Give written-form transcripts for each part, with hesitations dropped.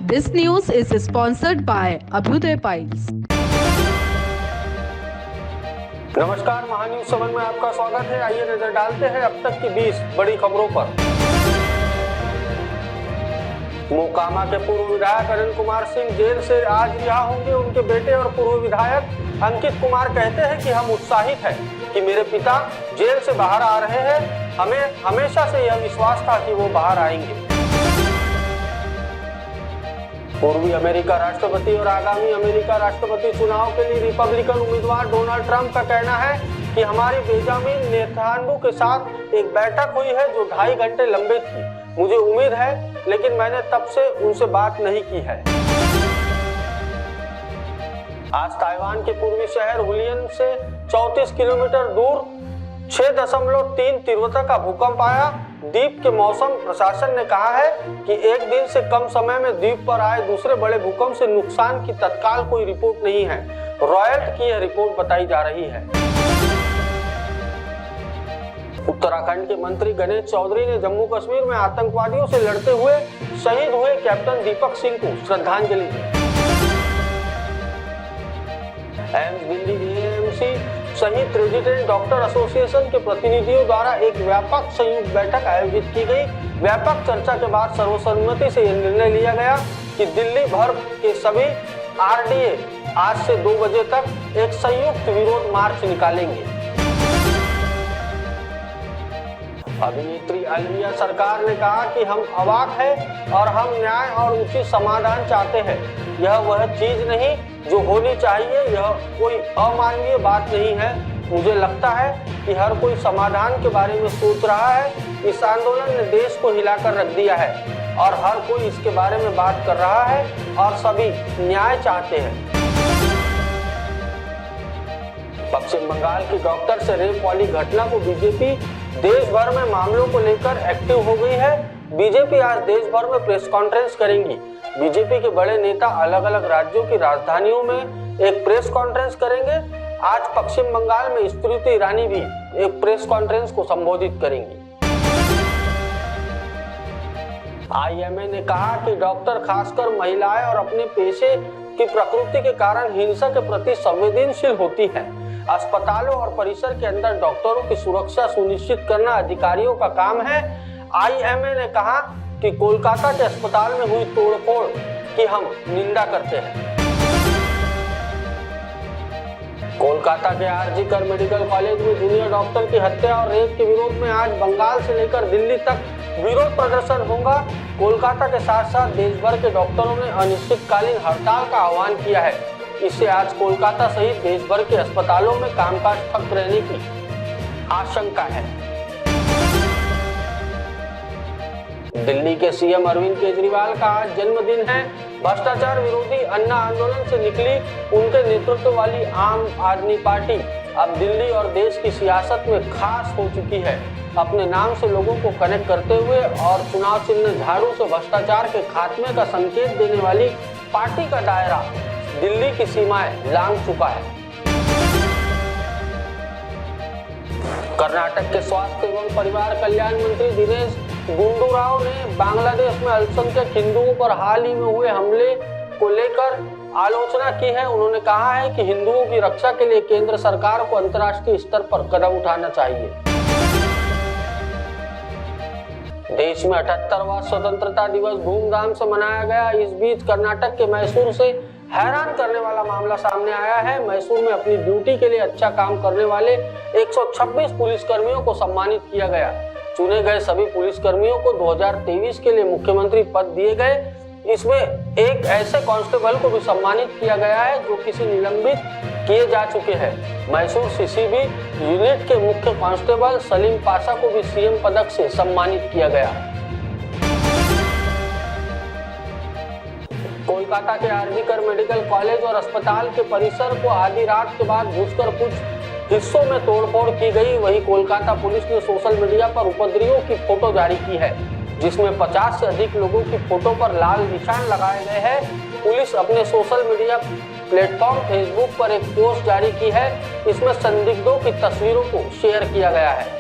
This news is sponsored by Abhyuday Piles. नमस्कार, महान्यूज 7 में आपका स्वागत है। आइए नजर डालते हैं अब तक की 20 बड़ी खबरों पर। मोकामा के पूर्व विधायक अनिल कुमार सिंह जेल से आज रिहा होंगे। उनके बेटे और पूर्व विधायक अंकित कुमार कहते हैं कि हम उत्साहित हैं कि मेरे पिता जेल से बाहर आ रहे हैं। हमें हमेशा से यह विश्वास था कि वो बाहर आएंगे। पूर्वी अमेरिका राष्ट्रपति और आगामी अमेरिका राष्ट्रपति चुनाव के लिए रिपब्लिकन उम्मीदवार डोनाल्ड ट्रंप का कहना है कि हमारी बेंजामिन नेतन्याहू के साथ एक बैठक हुई है जो 2.5 घंटे लंबी थी। मुझे उम्मीद है, लेकिन मैंने तब से उनसे बात नहीं की है। आज ताइवान के पूर्वी शहर हुलियन से 34 किलोमीटर दूर 6.3 तीव्रता का भूकंप आया। द्वीप के मौसम प्रशासन ने कहा है कि एक दिन से कम समय में द्वीप पर आए दूसरे बड़े भूकंप से नुकसान की तत्काल कोई रिपोर्ट नहीं है। रॉयल्ट की यह रिपोर्ट बताई जा रही है। उत्तराखंड के मंत्री गणेश चौधरी ने जम्मू कश्मीर में आतंकवादियों से लड़ते हुए शहीद हुए कैप्टन दीपक सिंह को श्रद्धांजलि दी। एम्स दिल्ली एएमसी सहित रेजिडेंट डॉक्टर एसोसिएशन के प्रतिनिधियों द्वारा एक व्यापक संयुक्त बैठक आयोजित की गई। व्यापक चर्चा के बाद सर्वसम्मति से यह निर्णय लिया गया कि दिल्ली भर के सभी आरडीए आज से 2 बजे तक एक संयुक्त विरोध मार्च निकालेंगे। अभिनेत्री अलविया सरकार ने कहा कि हम अवाक हैं और हम न्याय और उचित समाधान चाहते हैं। यह वह चीज नहीं जो होनी चाहिए। यह कोई अमानवीय बात नहीं है। मुझे लगता है कि हर कोई समाधान के बारे में सोच रहा है। इस आंदोलन ने देश को हिलाकर रख दिया है और हर कोई इसके बारे में बात कर रहा है और सभी न्याय चाहते हैं। पश्चिम बंगाल की डॉक्टर से रेप वाली घटना को बीजेपी देश भर में मामलों को लेकर एक्टिव हो गई है। बीजेपी आज देश भर में प्रेस कॉन्फ्रेंस करेंगी। बीजेपी के बड़े नेता अलग अलग राज्यों की राजधानियों में एक प्रेस कॉन्फ्रेंस करेंगे। आज पश्चिम बंगाल में स्मृति ईरानी भी एक प्रेस कॉन्फ्रेंस को संबोधित करेंगी। आईएमए ने कहा कि डॉक्टर खासकर महिलाएं और अपने पेशे की प्रकृति के कारण हिंसा के प्रति संवेदनशील होती हैं। अस्पतालों और परिसर के अंदर डॉक्टरों की सुरक्षा सुनिश्चित करना अधिकारियों का काम है। आईएमए ने कहा कि कोलकाता के अस्पताल में हुई तोड़फोड़ की हम निंदा करते हैं। कोलकाता के आरजी मेडिकल कॉलेज में जूनियर डॉक्टर की हत्या और रेप के विरोध में आज बंगाल से लेकर दिल्ली तक विरोध प्रदर्शन होगा। कोलकाता के साथ साथ देश भर के डॉक्टरों ने अनिश्चितकालीन हड़ताल का आह्वान किया है। इससे आज कोलकाता सहित देश भर के अस्पतालों में कामकाज ठप रहने की आशंका है। दिल्ली के सीएम अरविंद केजरीवाल का आज जन्मदिन है। भ्रष्टाचार विरोधी अन्ना आंदोलन से निकली उनके नेतृत्व वाली आम आदमी पार्टी अब दिल्ली और देश की सियासत में खास हो चुकी है। अपने नाम से लोगों को कनेक्ट करते हुए और चुनाव चिन्ह झाड़ू से भ्रष्टाचार के खात्मे का संकेत देने वाली पार्टी का दायरा दिल्ली की सीमाएं लांघ चुका है। कर्नाटक के स्वास्थ्य एवं परिवार कल्याण मंत्री दिनेश गुंडूराव ने बांग्लादेश में अल्पसंख्यक हिंदुओं पर हाल ही में हुए हमले को लेकर आलोचना की है। उन्होंने कहा है कि हिंदुओं की रक्षा के लिए केंद्र सरकार को अंतर्राष्ट्रीय स्तर पर कदम उठाना चाहिए। देश में 78वां स्वतंत्रता दिवस धूमधाम से मनाया गया। इस बीच कर्नाटक के मैसूर से हैरान करने वाला मामला सामने आया है। मैसूर में अपनी ड्यूटी के लिए अच्छा काम करने वाले 126 पुलिसकर्मियों को सम्मानित किया गया। चुने गए सभी पुलिसकर्मियों को 2023 के लिए मुख्यमंत्री पद दिए गए। इसमें एक ऐसे कांस्टेबल को भी सम्मानित किया गया है जो किसी निलंबित किए जा चुके हैं। मैसूर सीसीबी यूनिट के मुख्य कांस्टेबल सलीम पाशा को भी सीएम पदक से सम्मानित किया गया। कोलकाता के आरजी मेडिकल कॉलेज और अस्पताल के परिसर को आधी रात के बाद घुसकर कुछ हिस्सों में तोड़फोड़ की गई। वहीं कोलकाता पुलिस ने सोशल मीडिया पर उपद्रवियों की फोटो जारी की है, जिसमें 50 से अधिक लोगों की फोटो पर लाल निशान लगाए गए हैं। पुलिस अपने सोशल मीडिया प्लेटफॉर्म फेसबुक पर एक पोस्ट जारी की है। इसमें संदिग्धों की तस्वीरों को शेयर किया गया है।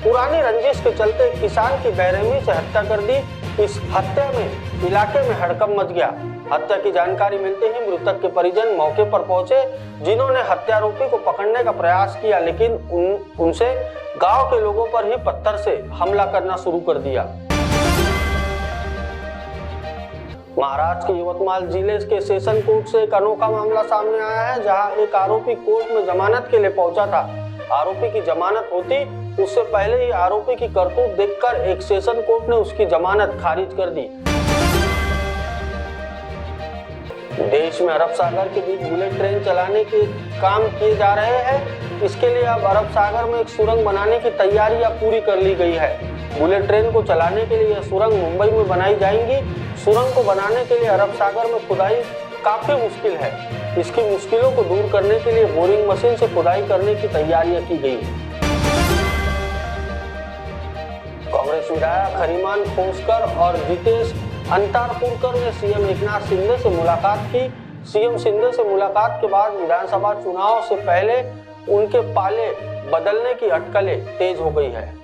पुरानी रंजिश के चलते किसान की बेरहमी से हत्या कर दी। इस हत्या में इलाके में हड़कंप मच गया। हत्या की जानकारी मिलते ही मृतक के परिजन मौके पर पहुंचे, जिन्होंने हत्यारोपी को पकड़ने का प्रयास किया, लेकिन उनसे गांव के लोगों पर ही पत्थर से हमला करना शुरू कर दिया। महाराष्ट्र के यवतमाल जिले के सेशन कोर्ट से एक अनोखा मामला सामने आया है, जहां एक आरोपी कोर्ट में जमानत के लिए पहुंचा था। आरोपी की जमानत होती उससे पहले ही आरोपी की करतूत देखकर एक सेशन कोर्ट ने उसकी जमानत खारिज कर दी। देश में अरब सागर के बीच बुलेट ट्रेन चलाने के काम किए जा रहे हैं। इसके लिए अब अरब सागर में एक सुरंग बनाने की तैयारियां पूरी कर ली गई है। बुलेट ट्रेन को चलाने के लिए यह सुरंग मुंबई में बनाई जाएंगी। सुरंग को बनाने के लिए अरब सागर में खुदाई काफी मुश्किल है। इसकी मुश्किलों को दूर करने के लिए बोरिंग मशीन से खुदाई करने की तैयारियां की गई है। कांग्रेस विधायक हरिमान खोसकर और जितेश अंतारपुरकर ने सीएम एकनाथ शिंदे से मुलाकात की। सीएम शिंदे से मुलाकात के बाद विधानसभा चुनाव से पहले उनके पाले बदलने की अटकलें तेज हो गई है।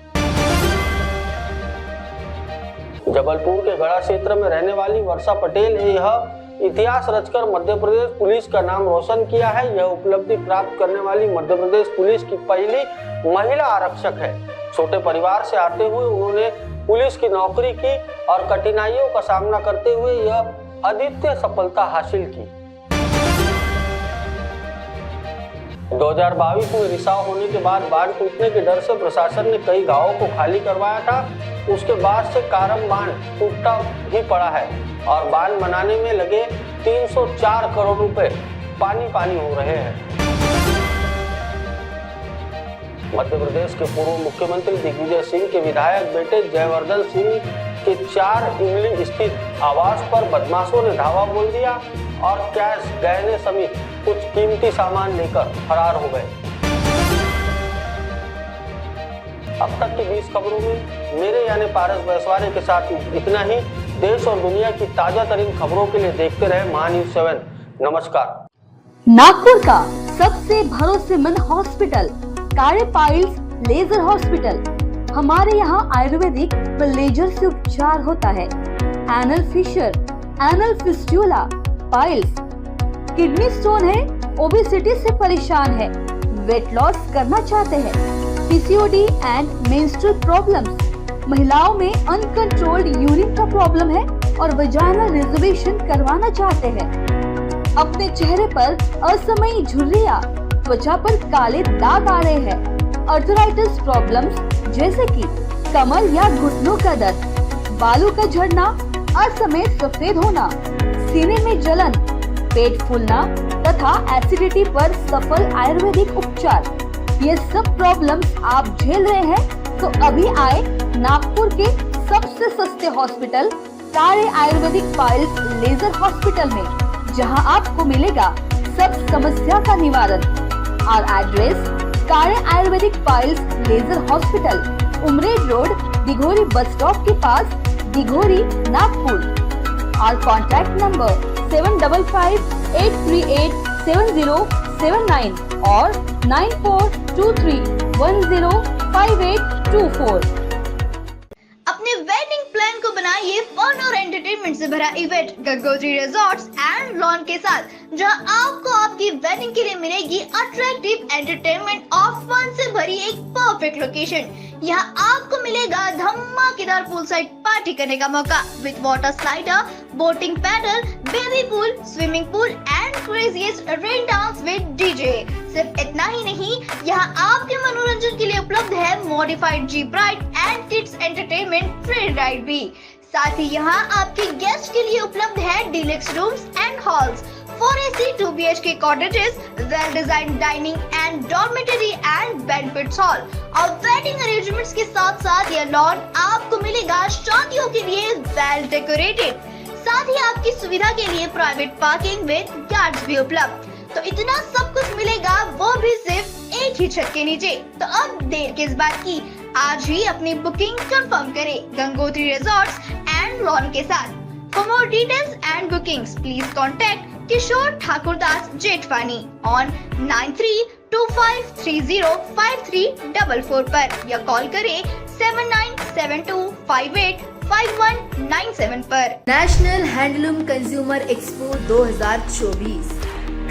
जबलपुर के गढ़ा क्षेत्र में रहने वाली वर्षा पटेल ने यह इतिहास रचकर मध्य प्रदेश पुलिस का नाम रोशन किया है। यह उपलब्धि प्राप्त करने वाली मध्य प्रदेश पुलिस की पहली महिला आरक्षक है। छोटे परिवार से आते हुए उन्होंने पुलिस की नौकरी की और कठिनाइयों का सामना करते हुए यह अद्वितीय सफलता हासिल की। 2022 में रिसाव होने के बाद बांध टूटने के डर से प्रशासन ने कई गांवों को खाली करवाया था। उसके बाद से कारम बांध टूटता ही पड़ा है और बांध बनाने में लगे 304 करोड़ रुपए पानी पानी हो रहे हैं। मध्य प्रदेश के पूर्व मुख्यमंत्री दिग्विजय सिंह के विधायक बेटे जयवर्धन सिंह के 4 इमली स्थित आवास पर बदमाशों ने धावा बोल दिया और कैश, गहने समेत कुछ कीमती सामान लेकर फरार हो गए। अब तक की 20 खबरों में मेरे यानी पारस वैश्वारी के साथ इतना ही। देश और दुनिया की ताजा तरीन खबरों के लिए देखते रहे महान्यूज़ 7। नमस्कार। नागपुर का सबसे भरोसेमंद हॉस्पिटल कार्य पाइल्स लेजर हॉस्पिटल। हमारे यहाँ आयुर्वेदिक व लेजर से उपचार होता है। Anal fissure, anal fistula, piles, kidney stone है, ओबेसिटी से परेशान है, वेट लॉस करना चाहते हैं, पीसीओडी एंड मेंस्ट्रुअल प्रॉब्लम्स, महिलाओं में अनकंट्रोल्ड यूरिन का प्रॉब्लम है और वजाइनल रिजर्वेशन करवाना चाहते हैं, अपने चेहरे पर असमयी झुर्रियां, त्वचा पर काले दाग आ रहे हैं, अर्थराइटिस प्रॉब्लम्स जैसे कि कमर या घुटनों का दर्द, बालों का झड़ना, असमय सफेद होना, सीने में जलन, पेट फूलना तथा एसिडिटी पर सफल आयुर्वेदिक उपचार, ये सब प्रॉब्लम्स आप झेल रहे हैं तो अभी आए नागपुर के सबसे सस्ते हॉस्पिटल कार्य आयुर्वेदिक पाइल्स लेजर हॉस्पिटल में, जहां आपको मिलेगा सब समस्या का निवारण। और एड्रेस कार्य आयुर्वेदिक piles laser hospital, Umred road, Dighori bus stop के पास, दिघोरी, नागपुर। और कॉन्टैक्ट नंबर 7538387079 और 9423105824। अपने वेडिंग प्लान को बनाइए फन और एंटरटेनमेंट से भरा event Gangotri resorts and lawn के साथ, जहां आपको आपकी वेडिंग के लिए मिलेगी अट्रैक्टिव एंटरटेनमेंट और फन से भरी एक परफेक्ट लोकेशन। यहाँ आपको मिलेगा धमाकेदार पूल साइड पार्टी करने का मौका with water slider, boating pedal, baby pool, swimming pool and craziest rain dance with DJ. सिर्फ इतना ही नहीं, यहाँ आपके मनोरंजन के लिए उपलब्ध है modified jeep ride and kids entertainment free ride भी। साथ ही यहाँ आपके गेस्ट के लिए उपलब्ध है deluxe rooms and halls, 4 AC 2 BHK cottages, well designed dining and dormitory and banquet hall। और वेडिंग अरेंजमेंट्स के साथ साथ यह लॉन आपको मिलेगा शादियों के लिए वेल डेकोरेटेड। साथ ही आपकी सुविधा के लिए प्राइवेट पार्किंग विद गार्ड्स भी उपलब्ध। तो इतना सब कुछ मिलेगा, वो भी सिर्फ एक ही छत के नीचे। तो अब देर किस बात की, आज ही अपनी बुकिंग कंफर्म करें गंगोत्री रिजॉर्ट्स एंड लॉन के साथ। For more details and bookings please contact Kishore Thakurdas Jethwani on 9325305344 पर या कॉल करें 797258 5197 पर। National handloom consumer expo 2024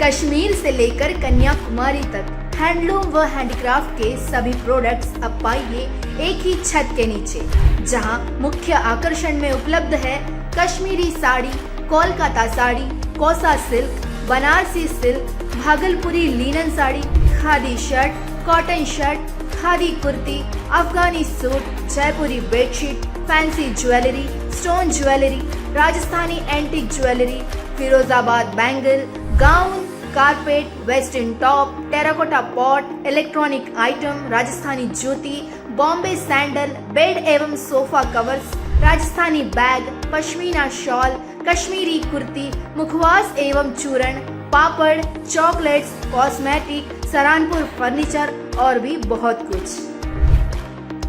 Kashmir से लेकर कन्याकुमारी तक हैंडलूम व हैंडीक्राफ्ट के सभी प्रोडक्ट्स अब पाइए एक ही छत के नीचे, जहां मुख्य आकर्षण में उपलब्ध है Kashmiri sari, Kolkata sari, Kosa silk, Banarasi silk, Bhagalpuri linen sari, khadi shirt, cotton shirt, khadi kurti, Afghani suit, Jaipuri bedsheet, fancy jewellery, stone jewellery, Rajasthani antique jewellery, Firozabad bangle, gown, carpet, western top, terracotta pot, electronic item, Rajasthani jutti, Bombay sandal, bed एवं sofa covers, Rajasthani bag, pashmina shawl, Kashmiri kurti, mukhwas एवं चूर्ण, papad, chocolates, cosmetic, Saharanpur furniture और भी बहुत कुछ,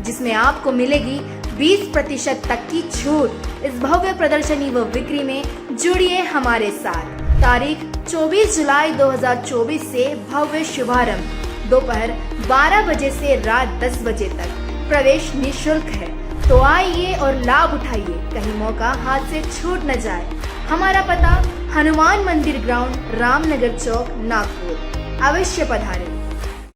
जिसमें आपको मिलेगी 20% तक की छूट। इस भव्य प्रदर्शनी व बिक्री में जुड़िए हमारे साथ। तारीख 24 जुलाई 2024 से भव्य शुभारंभ, दोपहर 12 बजे से रात 10 बजे तक। प्रवेश निःशुल्क है, तो आइए और लाभ उठाइए, कहीं मौका हाथ से छूट न जाए। हमारा पता हनुमान मंदिर ग्राउंड, रामनगर चौक, नागपुर। अवश्य पधारें।